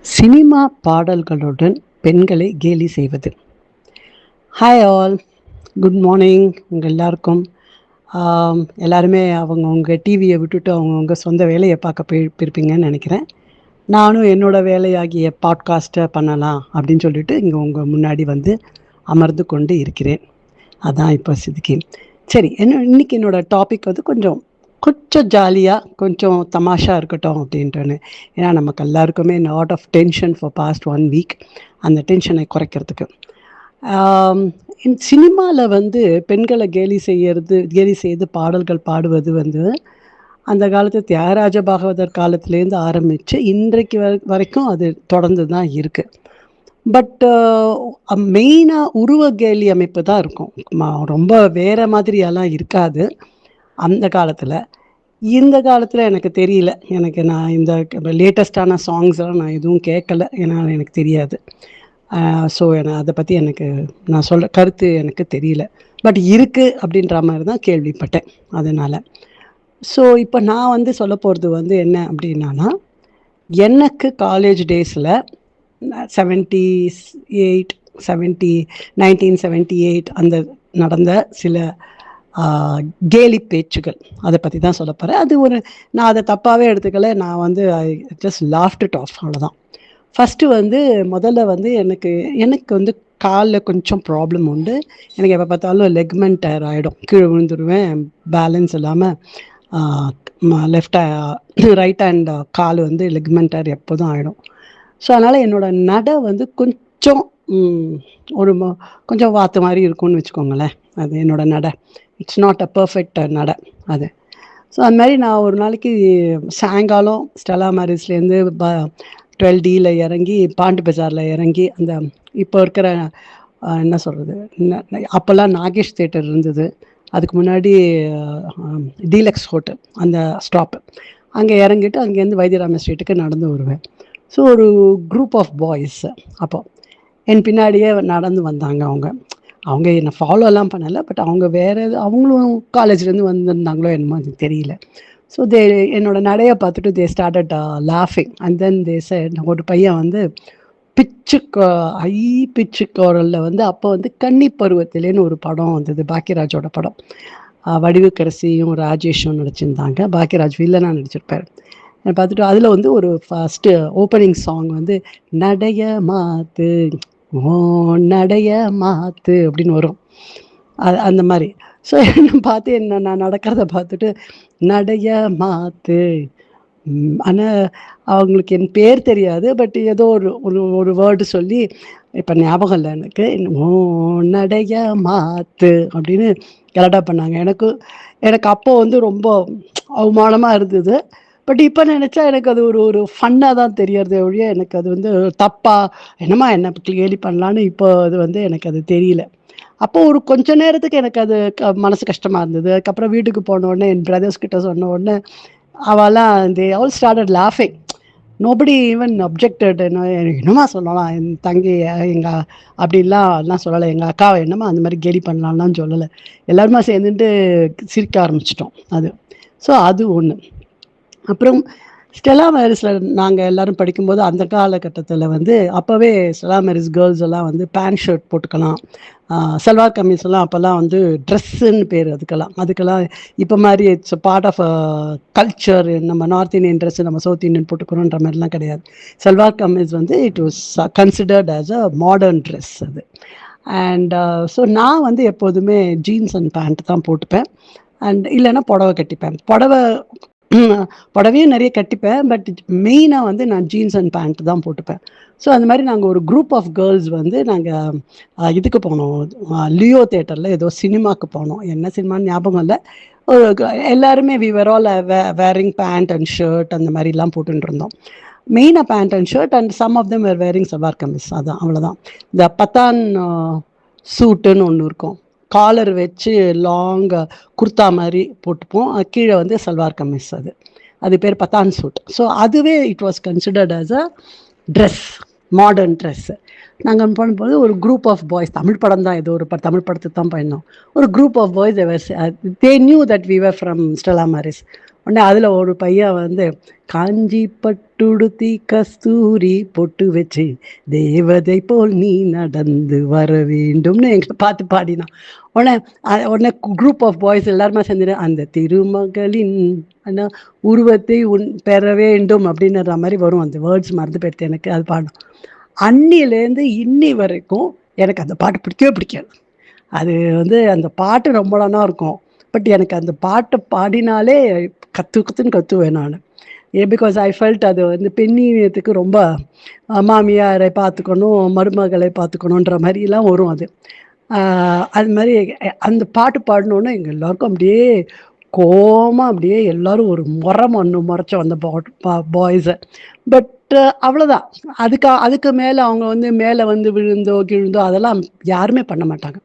Cinema பாடல்களுடன் பெண்களை கேலி செய்வது. ஹாய் ஆல், குட் மார்னிங் உங்கள் எல்லாருக்கும். எல்லாருமே அவங்கவுங்க டிவியை விட்டுட்டு அவங்கவுங்க சொந்த வேலையை பார்க்க போயிருப்பீங்கன்னு நினைக்கிறேன். நானும் என்னோடய வேலையாகிய பாட்காஸ்ட்டை பண்ணலாம் அப்படின்னு சொல்லிட்டு இங்கே உங்கள் முன்னாடி வந்து அமர்ந்து கொண்டு இருக்கிறேன். அதான் இப்போ சித்திக்கு. சரி, இன்னைக்கு என்னோடய டாபிக் வந்து கொஞ்சம் கொஞ்சம் ஜாலியாக கொஞ்சம் தமாஷா இருக்கட்டும் அப்படின்ட்டுன்னு. ஏன்னா நமக்கு எல்லாருக்குமே lot of tension for past 1 week. அந்த டென்ஷனை குறைக்கிறதுக்கு சினிமாவில் வந்து பெண்களை கேலி செய்து பாடல்கள் பாடுவது வந்து அந்த காலத்து தியாகராஜ பாகவதர் காலத்துலேருந்து ஆரம்பித்து இன்றைக்கு வரைக்கும் அது தொடர்ந்து தான் இருக்குது. பட் மெயினாக உருவ கேலி அமைப்பு தான் இருக்கும். ரொம்ப வேறு மாதிரியெல்லாம் இருக்காது அந்த காலத்தில். இந்த காலத்தில் எனக்கு தெரியல. நான் இந்த லேட்டஸ்டான சாங்ஸ்லாம் நான் எதுவும் கேட்கல, ஏன்னா எனக்கு தெரியாது. ஸோ அதை பற்றி நான் சொல்கிற கருத்து எனக்கு தெரியல. பட் இருக்குது அப்படின்ற மாதிரி தான் கேள்விப்பட்டேன். அதனால் ஸோ இப்போ நான் வந்து சொல்ல போகிறது வந்து என்ன அப்படின்னா, எனக்கு காலேஜ் டேஸில் 78 1978 அந்த நடந்த சில கேலி பேச்சுகள், அதை பற்றி தான் சொல்ல போகிறேன். அது நான் அதை தப்பாகவே எடுத்துக்கல. நான் வந்து I just loft it of, அவ்வளோதான். ஃபஸ்ட்டு வந்து முதல்ல வந்து எனக்கு வந்து காலில் கொஞ்சம் ப்ராப்ளம் உண்டு. எனக்கு எப்போ பார்த்தாலும் லெக்மெண்ட் டயர் ஆகிடும், கீழே விழுந்துருவேன், பேலன்ஸ் இல்லாமல். ரைட் ஹேண்ட் கால் வந்து லெக்மெண்ட் டயர் எப்போதும் ஆகிடும். ஸோ அதனால் என்னோடய நடை வந்து கொஞ்சம் கொஞ்சம் வாத்து மாதிரி இருக்கும்னு வச்சுக்கோங்களேன். அது என்னோடய நடை. இட்ஸ் நாட் அ பர்ஃபெக்ட் நடை அது. ஸோ அது மாதிரி நான் ஒரு நாளைக்கு சாயங்காலம் ஸ்டெலா மேரிஸ்லேருந்து 12Dயில் இறங்கி பாண்டு பஜாரில் இறங்கி அந்த இப்போ இருக்கிற என்ன சொல்கிறது, அப்போல்லாம் நாகேஷ் தேட்டர் இருந்தது, அதுக்கு முன்னாடி டீலக்ஸ் ஹோட்டல் அந்த ஸ்டாப்பு, அங்கே இறங்கிட்டு அங்கேருந்து வைத்தியராம ஸ்ட்ரீட்டுக்கு நடந்து வருவேன். ஸோ ஒரு குரூப் ஆஃப் பாய்ஸ் அப்போ என் பின்னாடியே நடந்து வந்தாங்க. அவங்க என்னை ஃபாலோலாம் பண்ணலை, பட் அவங்க வேறு அவங்களும் காலேஜ்லேருந்து வந்திருந்தாங்களோ என்னமோ அது தெரியல. ஸோ என்னோடய நடையை பார்த்துட்டு தே ஸ்டார்டட் லாஃபிங் அண்ட் தென் தே செட், ஒரு பையன் வந்து பிச்சு குரலில் வந்து அப்போ வந்து கன்னி பருவத்திலேன்னு ஒரு படம் வந்தது, பாக்கியராஜோட படம். வடிவுக்கரசியும் ராஜேஷும் நடிச்சிருந்தாங்க. பாக்கியராஜ் வில்லனாக நடிச்சிருப்பார். பார்த்துட்டு அதில் வந்து ஒரு ஃபஸ்ட்டு ஓப்பனிங் சாங் வந்து நடைய மாத்து ஓ நடைய மாத்து அப்படின்னு வரும். அந்த மாதிரி. ஸோ என்ன பார்த்து நான் நடக்கிறத பார்த்துட்டு நடைய மாத்து. ஆனால் அவங்களுக்கு என் பேர் தெரியாது, பட் ஏதோ ஒரு வேர்டு சொல்லி, இப்போ ஞாபகம் இல்லை எனக்கு, ஓ நடைய மாத்து அப்படின்னு கலடா பண்ணாங்க. எனக்கு அப்போ வந்து ரொம்ப அவமானமாக இருந்தது. பட் இப்போ நினச்சா எனக்கு அது ஒரு ஃபன்னாக தான் தெரியறதே ஒழிய எனக்கு அது வந்து தப்பாக என்னம்மா என்ன கேலி பண்ணலான்னு இப்போ அது வந்து எனக்கு அது தெரியல. அப்போ ஒரு கொஞ்ச நேரத்துக்கு எனக்கு அது மனசு கஷ்டமாக இருந்தது. அதுக்கப்புறம் வீட்டுக்கு போன உடனே என் பிரதர்ஸ் கிட்ட சொன்ன உடனே அவெல்லாம் தே ஆல் ஸ்டார்டட் லாஃபிங். Nobody even objected. என்னமா சொல்லலாம், என் தங்கி எங்கள் அப்படின்லாம் சொல்லலை, எங்கள் அக்காவை என்னமா அந்த மாதிரி கேலி பண்ணலாம்லாம் சொல்லலை. எல்லாருமா சேர்ந்துட்டு சிரிக்க ஆரம்பிச்சிட்டோம் அது. ஸோ அது ஒன்று. அப்புறம் ஸ்டெலா மேரிஸில் நாங்கள் எல்லோரும் படிக்கும்போது அந்த காலகட்டத்தில் வந்து அப்போவே ஸ்டெலா மேரிஸ் கேர்ள்ஸ் எல்லாம் வந்து பேண்ட் ஷர்ட் போட்டுக்கலாம், சல்வார் கமீஸ் எல்லாம் அப்போல்லாம் வந்து ட்ரெஸ்ஸுன்னு பேர் அதுக்கெல்லாம் இப்போ மாதிரி இட்ஸ் பார்ட் ஆஃப் கல்ச்சர். நம்ம நார்த் இந்தியன் ட்ரெஸ்ஸு நம்ம சவுத் இந்தியன் போட்டுக்கிறோன்ற மாதிரிலாம் கிடையாது. சல்வார் கமீஸ் வந்து it was considered as a modern dress அது. அண்ட் ஸோ நான் வந்து எப்போதுமே ஜீன்ஸ் அண்ட் பேண்ட் தான் போட்டுப்பேன். அண்ட் இல்லைன்னா புடவை கட்டிப்பேன். புடவையும் நிறைய கட்டிப்பேன், பட் மெயினாக வந்து நான் ஜீன்ஸ் அண்ட் பேண்ட் தான் போட்டுப்பேன். ஸோ அந்த மாதிரி நாங்கள் ஒரு குரூப் ஆஃப் கேர்ள்ஸ் வந்து நாங்கள் இதுக்கு போனோம், லியோ தேட்டரில் ஏதோ சினிமாவுக்கு போனோம். என்ன சினிமான்னு ஞாபகம் இல்லை. எல்லாருமே we were all wearing pant and shirt அந்த மாதிரிலாம் போட்டுட்டு இருந்தோம். மெயினாக pant and shirt and some of them were wearing salwar kameez. அதான், அவ்வளோதான். இந்த பத்தான் சூட்டுன்னு ஒன்று இருக்கும், காலர் வச்சு லாங் குர்த்தா மாதிரி போட்டுப்போம், கீழே வந்து சல்வார் கமீஸ். அது பேர் பத்தான் சூட். ஸோ அதுவே it was considered as a dress, modern dress. நாங்கள் பண்ணும்போது ஒரு குரூப் ஆஃப் பாய்ஸ், தமிழ் படம் தான், ஏதோ ஒரு தமிழ் படத்துக்கு தான் போயிருந்தோம். ஒரு group of boys they knew that we were from Stella Maris. உடனே அதில் ஒரு பையன் வந்து காஞ்சி பட்டுடுத்தி கஸ்தூரி பொட்டு வச்சு தேவதை போல் நீ நடந்து வர வேண்டும்னு எங்களை பார்த்து பாடினான். உடனே குரூப் ஆஃப் பாய்ஸ் எல்லாருமே சேர்ந்து அந்த திருமகளின் உருவத்தை பெற வேண்டும் அப்படின்ற மாதிரி வரும். அந்த வேர்ட்ஸ் மறந்து போயிடுத்து எனக்கு. அது பாடும். அன்னிலேருந்து இன்னி வரைக்கும் எனக்கு அந்த பாட்டு பிடிக்கவே பிடிக்காது. அது வந்து அந்த பாட்டு ரொம்ப நல்லா இருக்கும். பட் எனக்கு அந்த பாட்டை பாடினாலே கத்துன்னு கத்துவேன் நான். பிகாஸ் ஐ ஃபெல்ட் அது வந்து பெண்ணியத்துக்கு ரொம்ப மாமியாரை பார்த்துக்கணும், மருமகளை பார்த்துக்கணுன்ற மாதிரிலாம் வரும். அது மாதிரி அந்த பாட்டு பாடணுன்னு எங்கள் எல்லாருக்கும் அப்படியே கோமா அப்படியே எல்லாரும் ஒரு முறைச்சோம் அந்த பாய்ஸை. பட் அவ்வளோதான். அதுக்கு மேலே அவங்க வந்து மேலே வந்து விழுந்தோ கிழுந்தோ அதெல்லாம் யாருமே பண்ண மாட்டாங்க.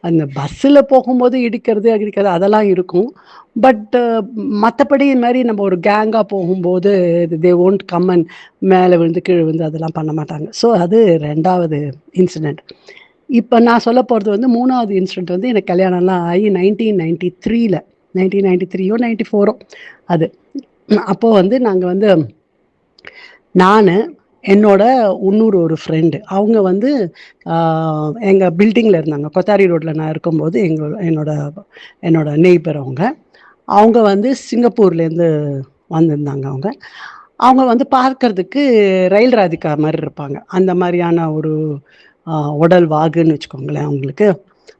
அந்த பஸ்ஸில் போகும்போது இடிக்கிறது அதெல்லாம் இருக்கும். பட் மற்றபடி இது மாதிரி நம்ம ஒரு கேங்காக போகும்போது தே ஒன்ட் கம் அண்ட் மேலே விழுந்து கீழே விழுந்து அதெல்லாம் பண்ண மாட்டாங்க. ஸோ அது 2வது இன்சிடெண்ட். இப்போ நான் சொல்ல போகிறது வந்து 3வது இன்சிடெண்ட் வந்து எனக்கு கல்யாணம்லாம் ஆகி 1993 1993 94 அது. அப்போது வந்து நாங்கள் வந்து நான் என்னோட இன்னொரு ஒரு ஃப்ரெண்டு அவங்க வந்து எங்கள் பில்டிங்கில் இருந்தாங்க. கொத்தாரி ரோட்டில் நான் இருக்கும்போது என்னோட நெய்பர் அவங்க வந்து சிங்கப்பூர்லேருந்து வந்திருந்தாங்க. அவங்க வந்து பார்க்கறதுக்கு ரயில் ராதிகா மாதிரி இருப்பாங்க. அந்த மாதிரியான ஒரு உடல் வாகுன்னு வச்சுக்கோங்களேன் அவங்களுக்கு.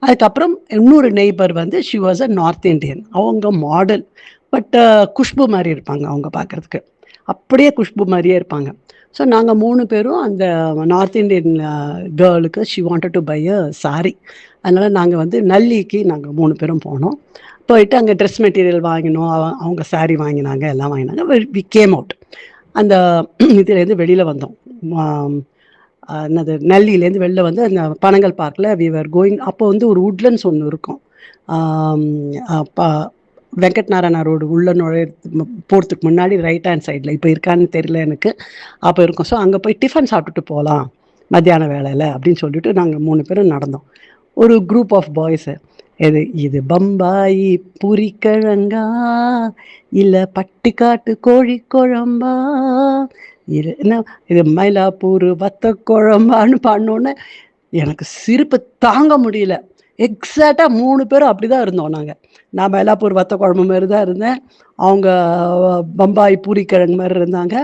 அதுக்கப்புறம் இன்னொரு நெய்பர் வந்து she was a north Indian. அவங்க மாடல். பட் குஷ்பு மாதிரி இருப்பாங்க அவங்க பார்க்குறதுக்கு. அப்படியே குஷ்பு மாதிரியே இருப்பாங்க. ஸோ நாங்கள் 3 பேரும் அந்த நார்த் இண்டியன் கேர்ளுக்கு she wanted to buy a sari. அதனால் நாங்கள் வந்து நல்லிக்கு நாங்கள் 3 பேரும் போனோம். போயிட்டு அங்கே ட்ரெஸ் மெட்டீரியல் வாங்கினோம். அவங்க சாரி வாங்கினாங்க, எல்லாம் வாங்கினாங்க. We came out. அந்த இதுலேருந்து வெளியில் வந்தோம். என்னது நல்லிலேருந்து வெளில வந்து அந்த பனங்கல் பார்க்கில் வி வர் கோயிங். அப்போ வந்து ஒரு உட்லண்ட்ஸ் ஒன்று இருக்கும். வெங்கட் நாராயணா ரோடு உள்ள போகிறதுக்கு முன்னாடி ரைட் ஹேண்ட் சைடில். இப்போ இருக்கான்னு தெரியல எனக்கு. அப்போ இருக்கும். ஸோ அங்கே போய் டிஃபன் சாப்பிட்டுட்டு போகலாம் மத்தியான வேலையில் அப்படின்னு சொல்லிட்டு நாங்கள் 3 பேரும் நடந்தோம். ஒரு குரூப் ஆஃப் பாய்ஸு இது பம்பாயி பூரிக்கிழங்கா இல்லை பட்டிக்காட்டு கோழி குழம்பா இது மயிலாப்பூர் வத்த குழம்பான்னு பாடினோன்னே எனக்கு சிரிப்பு தாங்க முடியல. எக்ஸாக்டாக 3 பேரும் அப்படி தான் இருந்தோம் நாங்கள். நான் மயிலாப்பூர் வத்த குழம்பு மாதிரி தான் இருந்தேன். அவங்க பம்பாய் பூரிக்கிழங்கு மாதிரி இருந்தாங்க.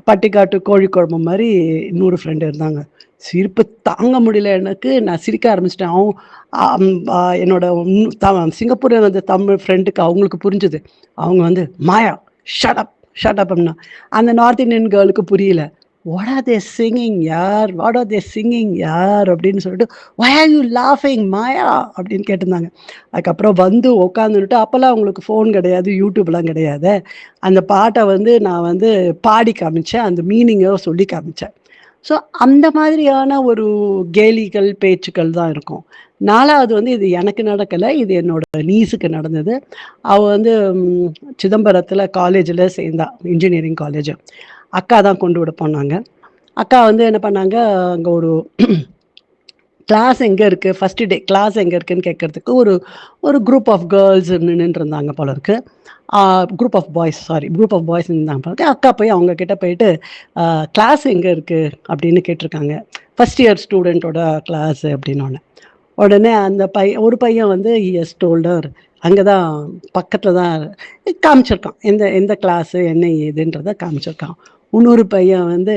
பட்டிக்காட்டு கோழி குழம்பு மாதிரி இன்னொரு ஃப்ரெண்டு இருந்தாங்க. சிரிப்பு தாங்க முடியல எனக்கு. நான் சிரிக்க ஆரம்பிச்சிட்டேன். என்னோட சிங்கப்பூரில் வந்த தமிழ் ஃப்ரெண்டுக்கு அவங்களுக்கு புரிஞ்சுது. அவங்க வந்து மாயா ஷட் அப் அப்படின்னா. அந்த நார்த் இண்டியன் கேர்ளுக்கு புரியல. வாட் ஆர் தே சிங்கிங் யார் அப்படின்னு சொல்லிட்டு why are you laughing மாயா அப்படின்னு கேட்டிருந்தாங்க. அதுக்கப்புறம் வந்து உட்காந்துட்டு, அப்போல்லாம் அவங்களுக்கு ஃபோன் கிடையாது, யூடியூப்லாம் கிடையாது. அந்த பாட்டை வந்து நான் வந்து பாடி காமிச்சேன், அந்த மீனிங்கை சொல்லி காமிச்சேன். ஸோ அந்த மாதிரியான ஒரு கேலிகள் பேச்சுக்கள் தான் இருக்கும். 4வது வந்து இது எனக்கு நடக்கலை, இது என்னோட நீஸுக்கு நடந்தது. அவள் வந்து சிதம்பரத்தில் காலேஜில் சேர்ந்தா, இன்ஜினியரிங் காலேஜ். அக்கா தான் கொண்டு விட போனாங்க. அக்கா வந்து என்ன பண்ணாங்க, அங்கே ஒரு கிளாஸ் எங்கே இருக்குது, ஃபஸ்ட்டு டே கிளாஸ் எங்கே இருக்குதுன்னு கேட்குறதுக்கு ஒரு குரூப் ஆஃப் கேர்ள்ஸ் நின்றுட்டு இருந்தாங்க போல இருக்கு. குரூப் ஆஃப் பாய்ஸ் இருந்தாங்க போல இருக்கு. அக்கா போய் அவங்க கிட்ட போயிட்டு கிளாஸ் எங்கே இருக்குது அப்படின்னு கேட்டிருக்காங்க. ஃபஸ்ட் இயர் ஸ்டூடெண்ட்டோட கிளாஸ் அப்படின்னோடனே உடனே அந்த ஒரு பையன் வந்து எஸ் டோல்டர் அங்கே தான் பக்கத்தில் தான் காமிச்சிருக்கான். எந்த கிளாஸு என்ன ஏதுன்றதை காமிச்சிருக்கான். இன்னொரு பையன் வந்து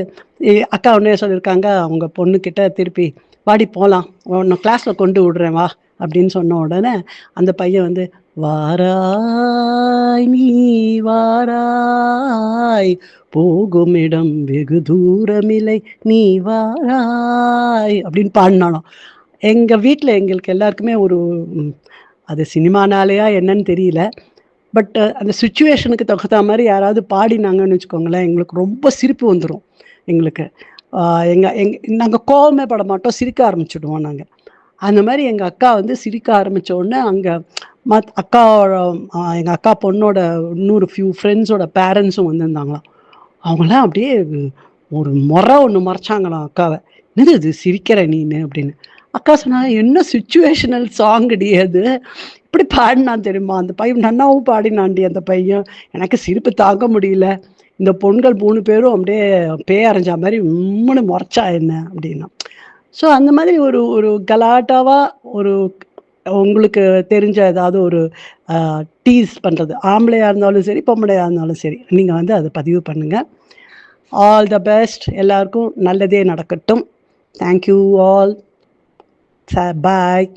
அக்கா உடனே சொல்லியிருக்காங்க அவங்க பொண்ணுக்கிட்ட திருப்பி வாடி போகலாம், உன்னை கிளாஸில் கொண்டு விடுறேன் வா அப்படின்னு சொன்ன உடனே அந்த பையன் வந்து வாராய் நீ வாராய் போகும் இடம் வெகு தூரமில்லை நீ வாராய் அப்படின்னு பாடினாலும். எங்கள் வீட்டில் எங்களுக்கு எல்லாருக்குமே அது சினிமானாலேயா என்னன்னு தெரியல. பட் அந்த சுச்சுவேஷனுக்கு தகுந்த மாதிரி யாராவது பாடினாங்கன்னு வச்சுக்கோங்களேன், எங்களுக்கு ரொம்ப சிரிப்பு வந்துடும். எங்களுக்கு நாங்கள் கோவமே பட மாட்டோம், சிரிக்க ஆரம்பிச்சுடுவோம் நாங்கள். அந்த மாதிரி எங்கள் அக்கா வந்து சிரிக்க ஆரம்பித்த உடனே அங்கே எங்கள் அக்கா பொண்ணோட இன்னொரு ஃபியூ ஃப்ரெண்ட்ஸோட பேரண்ட்ஸும் வந்திருந்தாங்களாம். அவங்களாம் அப்படியே ஒரு ஒன்று மறைச்சாங்களாம் அக்காவை. என்னது இது சிரிக்கிற நீனு அப்படின்னு. அக்கா சொன்னாங்க, என்ன சுச்சுவேஷனல் சாங் அது, எப்படி பாடினான் தெரியுமா அந்த பையன், நன்னாவும் பாடினான்டி அந்த பையன். எனக்கு சிரிப்பு தாங்க முடியல. இந்த பொண்கள் 3 பேரும் அப்படியே பேய் அரைஞ்சா மாதிரி உம்முன்னு முறைச்சா என்ன அப்படின்னா. ஸோ அந்த மாதிரி ஒரு ஒரு கலாட்டாவா ஒரு உங்களுக்கு தெரிஞ்ச ஏதாவது ஒரு டீஸ் பண்ணுறது, ஆம்பளையா இருந்தாலும் சரி பொம்பளையா இருந்தாலும் சரி, நீங்கள் வந்து அதை பதிவு பண்ணுங்கள். All the best. எல்லாருக்கும் நல்லதே நடக்கட்டும். Thank you all. பாய்.